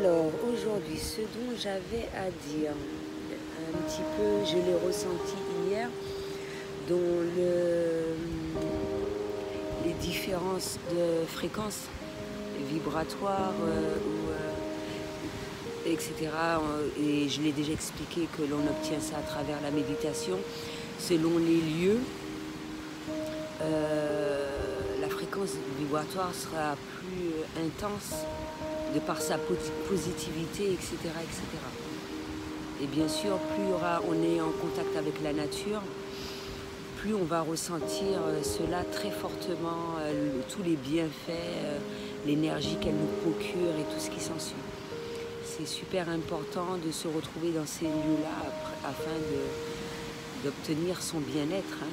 Alors, aujourd'hui, ce dont j'avais à dire, un petit peu, je l'ai ressenti hier, dans les différences de fréquences vibratoires, etc. Et je l'ai déjà expliqué que l'on obtient ça à travers la méditation. Selon les lieux, la fréquence vibratoire sera plus intense de par sa positivité, etc., etc. Et bien sûr, plus on est en contact avec la nature, plus on va ressentir cela très fortement, tous les bienfaits, l'énergie qu'elle nous procure et tout ce qui s'ensuit. C'est super important de se retrouver dans ces lieux-là afin d'obtenir son bien-être.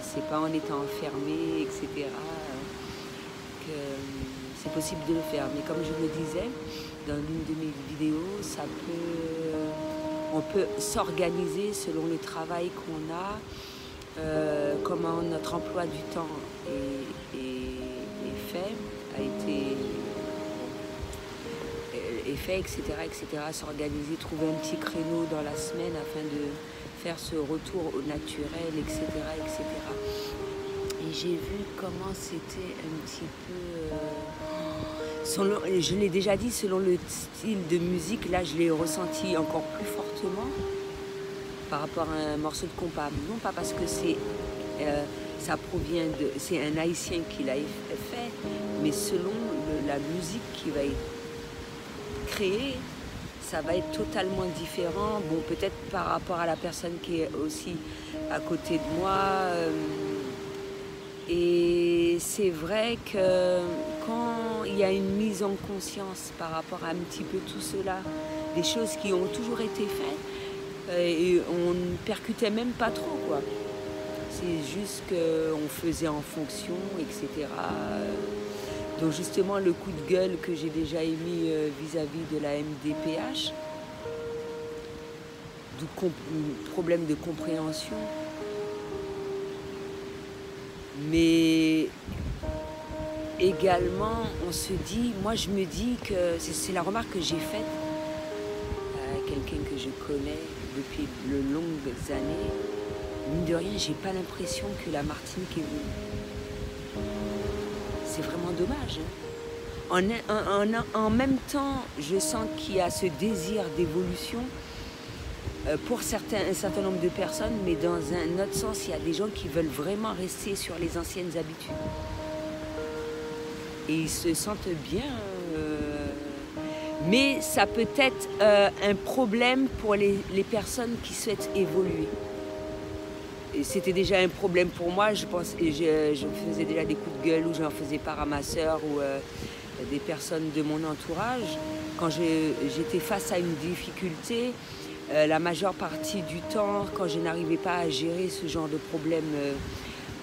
C'est pas en étant enfermé, etc., que c'est possible de le faire. Mais comme je le disais dans l'une de mes vidéos, on peut s'organiser selon le travail qu'on a, comment notre emploi du temps est fait, etc., etc. S'organiser, trouver un petit créneau dans la semaine afin de faire ce retour au naturel, etc., etc. Et j'ai vu comment c'était un petit peu... je l'ai déjà dit, selon le style de musique, là je l'ai ressenti encore plus fortement par rapport à un morceau de compas. Non pas parce que ça provient c'est un haïtien qui l'a fait, mais selon la musique qui va être créée, ça va être totalement différent. Bon, peut-être par rapport à la personne qui est aussi à côté de moi. Et c'est vrai que quand il y a une mise en conscience par rapport à un petit peu tout cela, des choses qui ont toujours été faites, et on ne percutait même pas trop, quoi. C'est juste qu'on faisait en fonction, etc. Donc justement, le coup de gueule que j'ai déjà émis vis-à-vis de la MDPH, du problème de compréhension, mais également, on se dit, moi je me dis que, c'est la remarque que j'ai faite à quelqu'un que je connais depuis de longues années, mine de rien, j'ai pas l'impression que la Martinique est venue. C'est vraiment dommage. En même temps, je sens qu'il y a ce désir d'évolution pour un certain nombre de personnes, mais dans un autre sens, il y a des gens qui veulent vraiment rester sur les anciennes habitudes. Et ils se sentent bien. Mais ça peut être un problème pour les personnes qui souhaitent évoluer. C'était déjà un problème pour moi, je pense, et je faisais déjà des coups de gueule où j'en faisais part à ma sœur ou des personnes de mon entourage. Quand j'étais face à une difficulté, la majeure partie du temps, quand je n'arrivais pas à gérer ce genre de problème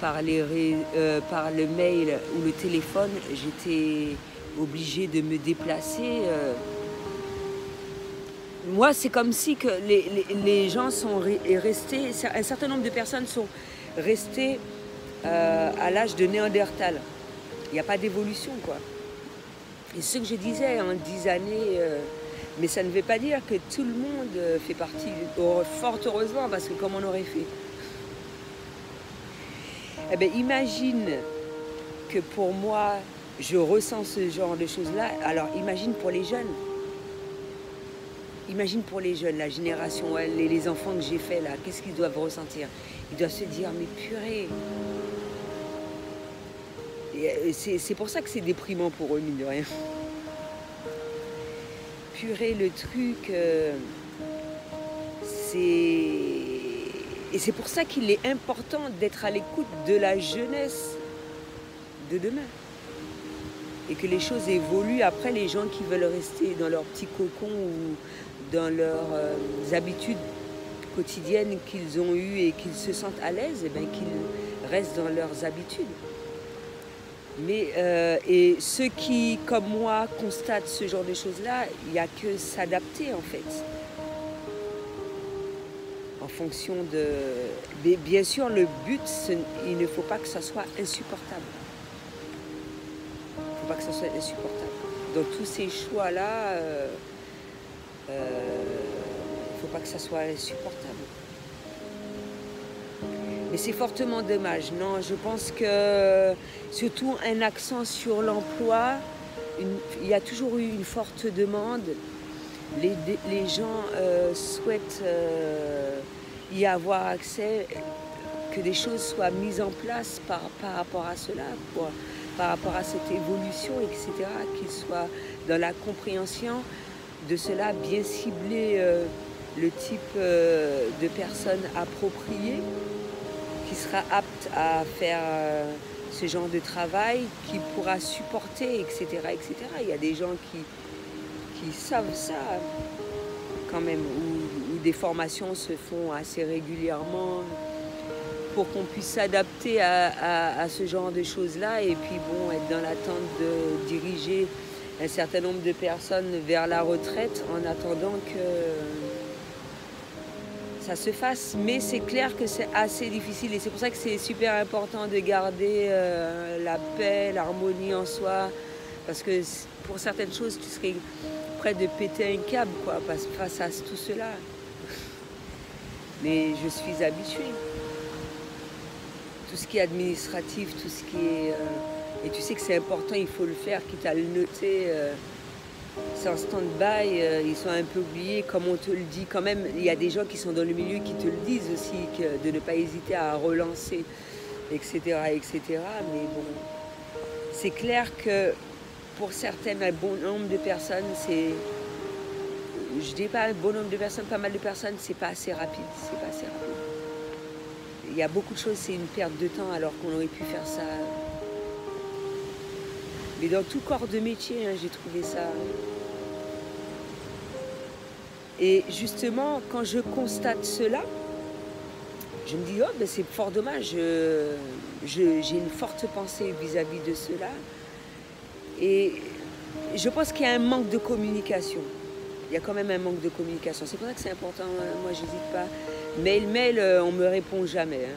par le mail ou le téléphone, j'étais obligée de me déplacer. Moi, c'est comme si que les gens sont restés, un certain nombre de personnes sont restées à l'âge de Néandertal. Il n'y a pas d'évolution, quoi. Et ce que je disais en 10 années, mais ça ne veut pas dire que tout le monde fait partie, fort heureusement, parce que comment on aurait fait? Eh bien, imagine que pour moi, je ressens ce genre de choses-là, alors imagine pour les jeunes. Imagine pour les jeunes, la génération, les enfants que j'ai faits là, qu'est-ce qu'ils doivent ressentir? Ils doivent se dire, mais purée. C'est pour ça que c'est déprimant pour eux, mine de rien. Purée, le truc, Et c'est pour ça qu'il est important d'être à l'écoute de la jeunesse de demain. Et que les choses évoluent après, les gens qui veulent rester dans leur petit cocon ou dans leurs habitudes quotidiennes qu'ils ont eues et qu'ils se sentent à l'aise, eh bien qu'ils restent dans leurs habitudes. Mais et ceux qui, comme moi, constatent ce genre de choses-là, il n'y a que s'adapter en fait. En fonction de... Mais bien sûr, le but, il ne faut pas que ça soit insupportable. Il ne faut pas que ça soit insupportable. dans tous ces choix-là, il ne faut pas que ça soit insupportable. Mais c'est fortement dommage. Non, je pense que surtout un accent sur l'emploi, il y a toujours eu une forte demande. Les gens souhaitent y avoir accès, que des choses soient mises en place par rapport à cela, par rapport à cette évolution, etc., qu'ils soient dans la compréhension de cela, bien cibler le type de personnes appropriées, qui sera apte à faire ce genre de travail, qui pourra supporter, etc., etc. Il y a des gens qui savent ça quand même, où des formations se font assez régulièrement pour qu'on puisse s'adapter à ce genre de choses-là et puis bon, être dans l'attente de diriger un certain nombre de personnes vers la retraite en attendant que ça se fasse. Mais c'est clair que c'est assez difficile et c'est pour ça que c'est super important de garder la paix, l'harmonie en soi, parce que pour certaines choses, tu serais près de péter un câble quoi, face à tout cela. Mais je suis habituée. Tout ce qui est administratif, tout ce qui est... et tu sais que c'est important, il faut le faire, quitte à le noter. C'est en stand-by, ils sont un peu oubliés, comme on te le dit. Quand même, il y a des gens qui sont dans le milieu qui te le disent aussi, de ne pas hésiter à relancer, etc., etc. Mais bon, c'est clair que pour certaines, un bon nombre de personnes, c'est... Je dis pas un bon nombre de personnes, pas mal de personnes, c'est pas assez rapide, c'est pas assez rapide. Il y a beaucoup de choses, c'est une perte de temps alors qu'on aurait pu faire ça. Mais dans tout corps de métier, hein, j'ai trouvé ça. Et justement, quand je constate cela, je me dis, oh, ben c'est fort dommage. J'ai une forte pensée vis-à-vis de cela. Et je pense qu'il y a un manque de communication. Il y a quand même un manque de communication. C'est pour ça que c'est important, moi j'hésite pas. Mail, on me répond jamais. Hein.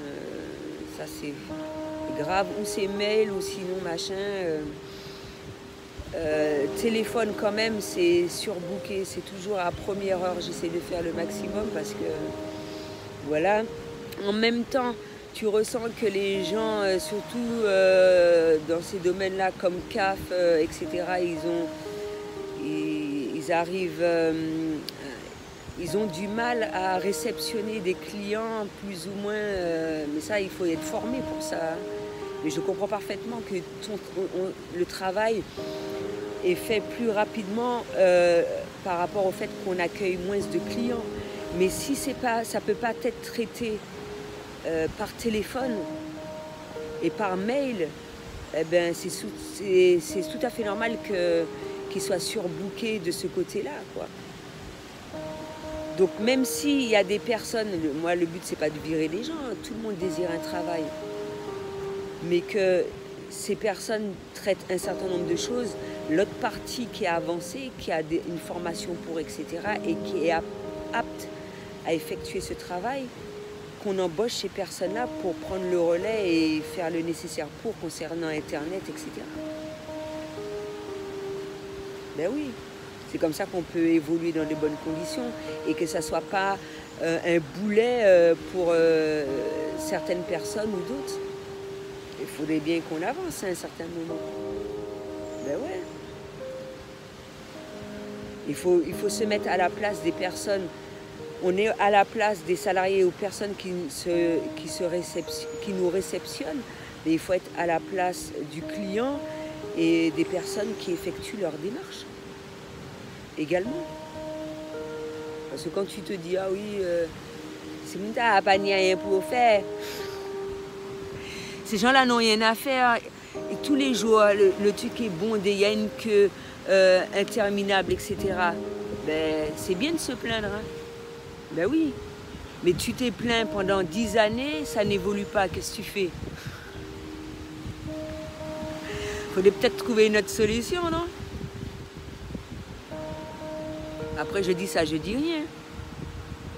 Ça c'est grave. Ou c'est mail, ou sinon machin. Téléphone quand même, c'est surbooké. C'est toujours à première heure, j'essaie de faire le maximum parce que voilà. En même temps, tu ressens que les gens, surtout dans ces domaines-là comme CAF, etc., ils arrivent, ils ont du mal à réceptionner des clients plus ou moins, mais ça il faut être formé pour ça. Mais je comprends parfaitement que le travail est fait plus rapidement par rapport au fait qu'on accueille moins de clients. Mais si c'est pas, ça ne peut pas être traité par téléphone et par mail, eh ben c'est tout à fait normal qu'il soit surbooké de ce côté-là, quoi. Donc même s'il y a des personnes, moi le but c'est pas de virer les gens, hein, tout le monde désire un travail, mais que ces personnes traitent un certain nombre de choses, l'autre partie qui a avancé, qui a une formation pour, etc., et qui est apte à effectuer ce travail, qu'on embauche ces personnes-là pour prendre le relais et faire le nécessaire pour concernant Internet, etc. Ben oui, c'est comme ça qu'on peut évoluer dans de bonnes conditions et que ça ne soit pas un boulet pour certaines personnes ou d'autres. Il faudrait bien qu'on avance à un certain moment. Ben ouais. Il faut se mettre à la place des personnes. On est à la place des salariés ou personnes qui nous réceptionnent, mais il faut être à la place du client et des personnes qui effectuent leur démarche également. Parce que quand tu te dis, ah oui, c'est mon tas, pas rien pour faire. Ces gens-là n'ont rien à faire. Et tous les jours, le truc est bondé, il y a une queue interminable, etc. Ben, c'est bien de se plaindre. Hein. Ben oui. Mais tu t'es plaint pendant 10 années, ça n'évolue pas. Qu'est-ce que tu fais? Faudrait peut-être trouver une autre solution, non? Après, je dis ça, je dis rien.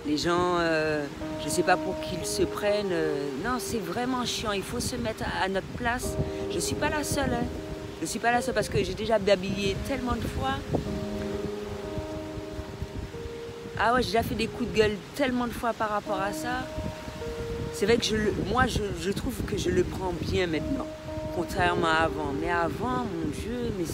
Les gens, je ne sais pas pour qui ils se prennent. Non, c'est vraiment chiant. Il faut se mettre à notre place. Je ne suis pas la seule. Hein. Je ne suis pas la seule parce que j'ai déjà babillé tellement de fois. Ah ouais, j'ai déjà fait des coups de gueule tellement de fois par rapport à ça. C'est vrai que moi, je trouve que je le prends bien maintenant, contrairement à avant. Mais avant, mon Dieu, mais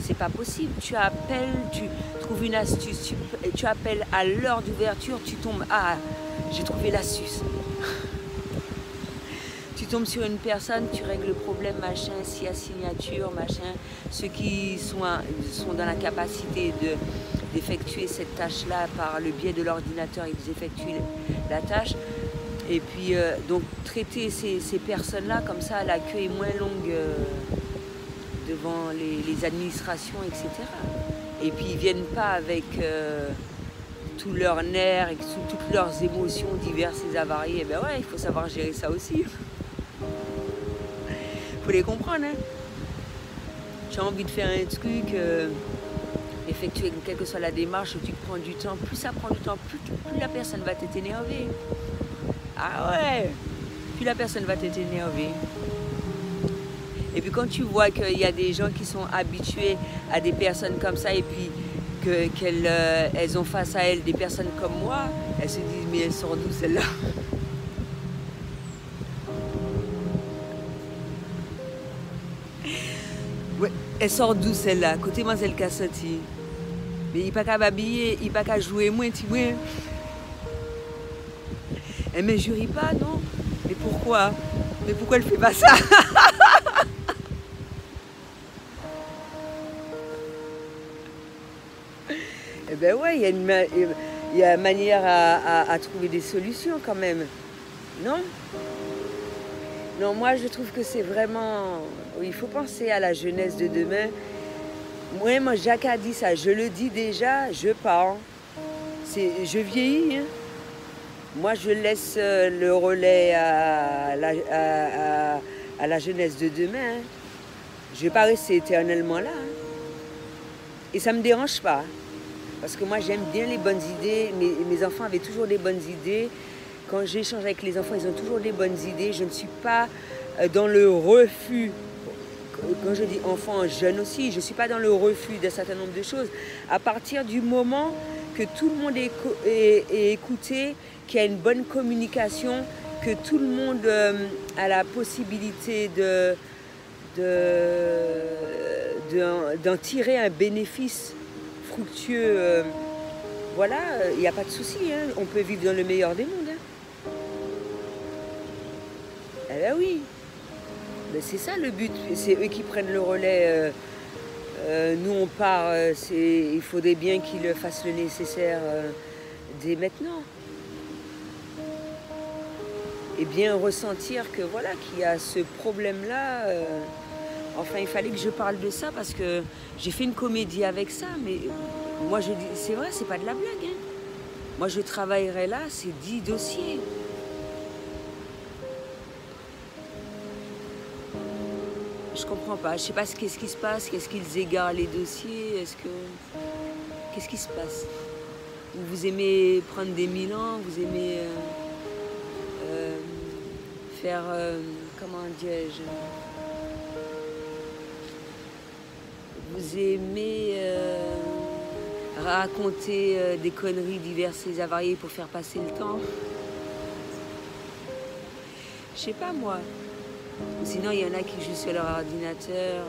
c'est pas possible. Tu appelles, tu trouves une astuce, tu appelles à l'heure d'ouverture, tu tombes. Ah, j'ai trouvé l'astuce. Tu tombes sur une personne, tu règles le problème, machin, s'il y a signature, machin. Ceux qui sont dans la capacité d'effectuer cette tâche-là par le biais de l'ordinateur, ils effectuent la tâche. Et puis, donc, traiter ces personnes-là, comme ça, la queue est moins longue devant les administrations, etc. Et puis, ils ne viennent pas avec tous leurs nerfs et toutes leurs émotions diverses et avariées. Et ben ouais, il faut savoir gérer ça aussi. Il faut les comprendre, hein. Tu as envie de faire un truc, effectuer quelle que soit la démarche, tu prends du temps. Plus ça prend du temps, plus la personne va t'être énervée. Ah ouais, plus la personne va t'être énervée. Et puis quand tu vois qu'il y a des gens qui sont habitués à des personnes comme ça et puis qu'elles ont face à elles des personnes comme moi, elles se disent mais elle sort d'où celle-là? Ouais, elle sort d'où celle-là? Côté Mademoiselle Cassati. Mais il n'y a pas qu'à babiller, il n'y a pas qu'à jouer moins, tu vois. Elle ne m'injurie pas, non? Mais pourquoi? Mais pourquoi elle fait pas ça? Eh ben ouais, il y a une manière à trouver des solutions quand même. Non? Non, moi je trouve que c'est vraiment... Il faut penser à la jeunesse de demain. Moi, Jacques a dit ça, je le dis déjà, je pars. Je vieillis, hein. Moi, je laisse le relais à la jeunesse de demain. Hein. Je ne vais pas rester éternellement là. Hein. Et ça ne me dérange pas. Hein. Parce que moi, j'aime bien les bonnes idées. Mes enfants avaient toujours des bonnes idées. Quand j'échange avec les enfants, ils ont toujours des bonnes idées. Je ne suis pas dans le refus. Quand je dis enfants, jeunes aussi, je ne suis pas dans le refus d'un certain nombre de choses. À partir du moment que tout le monde est écouté, qu'il y a une bonne communication, que tout le monde a la possibilité d'en tirer un bénéfice fructueux, voilà, il n'y a pas de souci, hein, on peut vivre dans le meilleur des mondes. Hein. Eh bien oui, c'est ça le but, c'est eux qui prennent le relais. Nous on part, il faudrait bien qu'ils fassent le nécessaire dès maintenant. Et bien ressentir que voilà, qu'il y a ce problème-là. Enfin, il fallait que je parle de ça parce que j'ai fait une comédie avec ça, mais moi je dis, c'est vrai, c'est pas de la blague. Hein. Moi je travaillerai là, c'est 10 dossiers. Je comprends pas, je sais pas qu'est-ce qui se passe, qu'est-ce qu'ils égarent les dossiers, qu'est-ce qui se passe? Vous aimez prendre des Milans, vous aimez faire, comment dirais-je, vous aimez raconter des conneries diverses et avariées pour faire passer le temps? Je sais pas moi. Sinon, il y en a qui jouent sur leur ordinateur,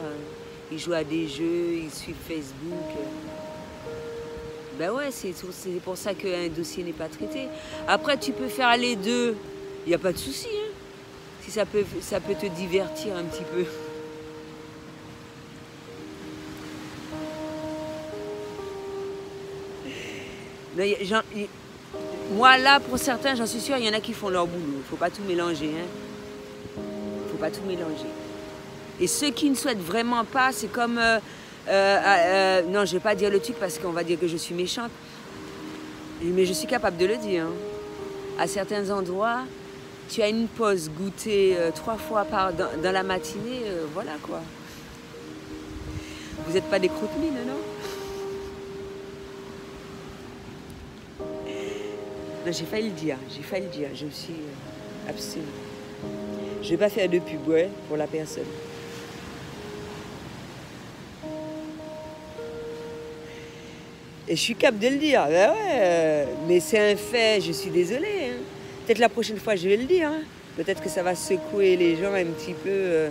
ils jouent à des jeux, ils suivent Facebook. Ben ouais, c'est pour ça qu'un dossier n'est pas traité. Après, tu peux faire les deux, il n'y a pas de souci. Hein, si ça peut te divertir un petit peu. Moi, là, pour certains, j'en suis sûre, il y en a qui font leur boulot. Il ne faut pas tout mélanger. Hein. Faut pas tout mélanger. Et ceux qui ne souhaitent vraiment pas, c'est comme... non, je ne vais pas dire le truc parce qu'on va dire que je suis méchante. Mais je suis capable de le dire. Hein. À certains endroits, tu as une pause goûter 3 fois dans la matinée, voilà quoi. Vous n'êtes pas des croûte-mines, non? Non, j'ai failli le dire, je me suis abstenue. Je ne vais pas faire de pub, ouais, pour la personne. Et je suis capable de le dire. Ben ouais, mais c'est un fait, je suis désolée. Hein. Peut-être la prochaine fois, je vais le dire. Hein. Peut-être que ça va secouer les gens un petit peu.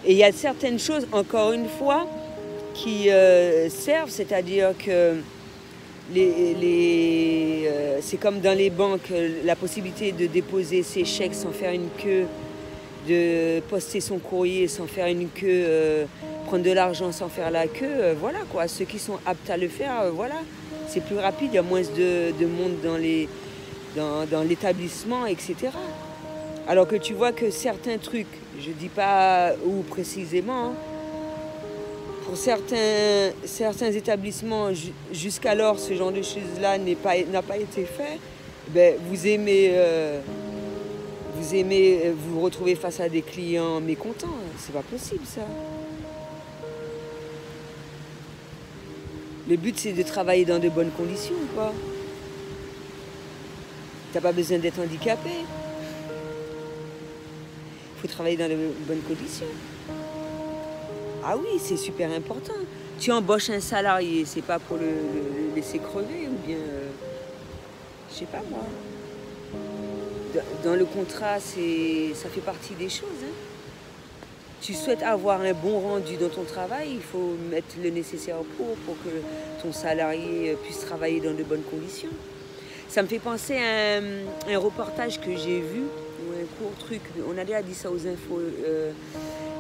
Et il y a certaines choses, encore une fois, qui servent, c'est-à-dire que c'est comme dans les banques, la possibilité de déposer ses chèques sans faire une queue, de poster son courrier sans faire une queue, prendre de l'argent sans faire la queue, voilà quoi. Ceux qui sont aptes à le faire, voilà, c'est plus rapide, il y a moins de monde dans l'établissement, etc. Alors que tu vois que certains trucs, je dis pas où précisément, hein, pour certains établissements, jusqu'alors ce genre de choses-là n'a pas été fait, ben, vous aimez vous retrouver face à des clients mécontents. C'est pas possible ça. Le but c'est de travailler dans de bonnes conditions, quoi. T'as pas besoin d'être handicapé. Il faut travailler dans de bonnes conditions. Ah oui, c'est super important. Tu embauches un salarié, c'est pas pour le laisser crever ou bien... je sais pas moi. Dans le contrat, ça fait partie des choses. Hein. Tu souhaites avoir un bon rendu dans ton travail, il faut mettre le nécessaire pour que ton salarié puisse travailler dans de bonnes conditions. Ça me fait penser à un reportage que j'ai vu, ou un court truc, on a déjà dit ça aux infos,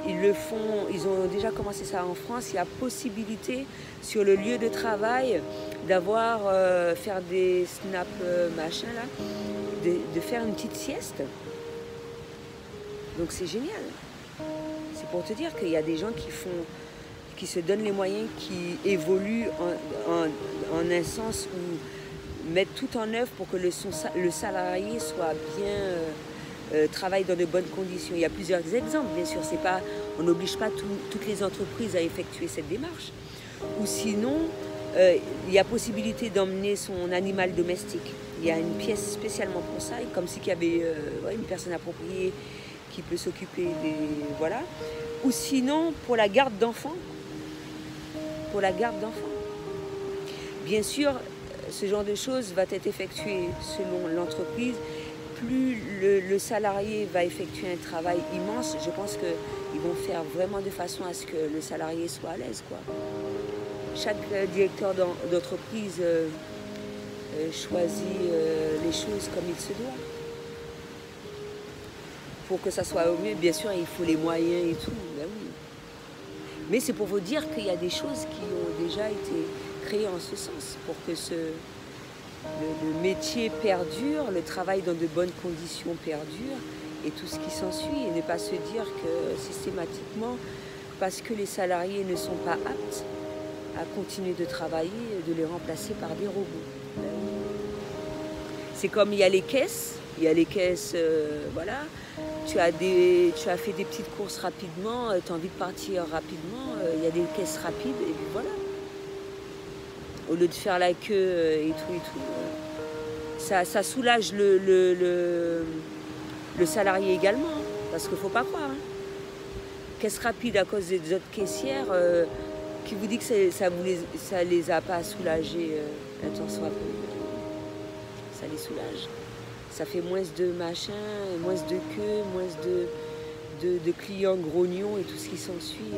ils le font, ils ont déjà commencé ça en France, il y a possibilité sur le lieu de travail d'avoir, faire des snaps machin là, de faire une petite sieste. Donc c'est génial. C'est pour te dire qu'il y a des gens qui se donnent les moyens, qui évoluent en un sens où mettent tout en œuvre pour que le salarié soit bien, travaille dans de bonnes conditions. Il y a plusieurs exemples, bien sûr. On n'oblige pas toutes les entreprises à effectuer cette démarche. Ou sinon, il y a possibilité d'emmener son animal domestique. Il y a une pièce spécialement pour ça, comme s'il y avait une personne appropriée qui peut s'occuper des... Voilà. Ou sinon, pour la garde d'enfants. Pour la garde d'enfants. Bien sûr, ce genre de choses va être effectué selon l'entreprise. Plus le salarié va effectuer un travail immense, je pense qu'ils vont faire vraiment de façon à ce que le salarié soit à l'aise, quoi. Chaque directeur d'entreprise choisit les choses comme il se doit. Pour que ça soit au mieux, bien sûr, il faut les moyens et tout. Ben oui. Mais c'est pour vous dire qu'il y a des choses qui ont déjà été créées en ce sens, pour que le métier perdure, le travail dans de bonnes conditions perdure, et tout ce qui s'ensuit. Et ne pas se dire que systématiquement, parce que les salariés ne sont pas aptes à continuer de travailler, de les remplacer par des robots. C'est comme il y a les caisses, voilà. Tu as fait des petites courses rapidement, tu as envie de partir rapidement, il y a des caisses rapides, et puis voilà. Au lieu de faire la queue et tout. Ça soulage le salarié également, hein, parce qu'il ne faut pas croire. Hein. Caisse rapide à cause des autres caissières, qui vous dit que ça les a pas soulagés un temps soit peu. Ça les soulage. Ça fait moins de machin, moins de queue, moins de clients grognons et tout ce qui s'ensuit.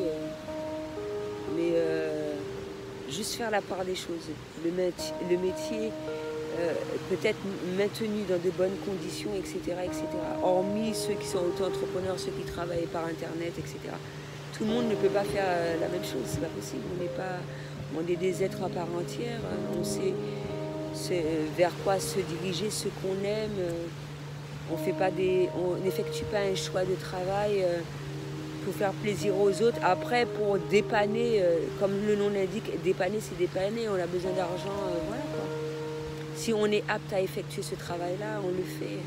Mais juste faire la part des choses. Le métier peut être maintenu dans de bonnes conditions, etc., etc. Hormis ceux qui sont auto-entrepreneurs, ceux qui travaillent par Internet, etc. Tout le monde ne peut pas faire la même chose, c'est pas possible. On est des êtres à part entière, on sait vers quoi se diriger, ce qu'on aime. On n'effectue pas un choix de travail pour faire plaisir aux autres. Après, pour dépanner, comme le nom l'indique, dépanner, c'est dépanner, on a besoin d'argent, voilà quoi. Si on est apte à effectuer ce travail-là, on le fait.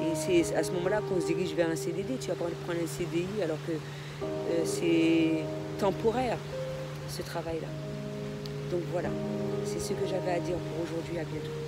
Et c'est à ce moment-là qu'on se dirige vers un CDD. Tu vas pas prendre un CDI alors que c'est temporaire, ce travail-là. Donc voilà, c'est ce que j'avais à dire pour aujourd'hui. À bientôt.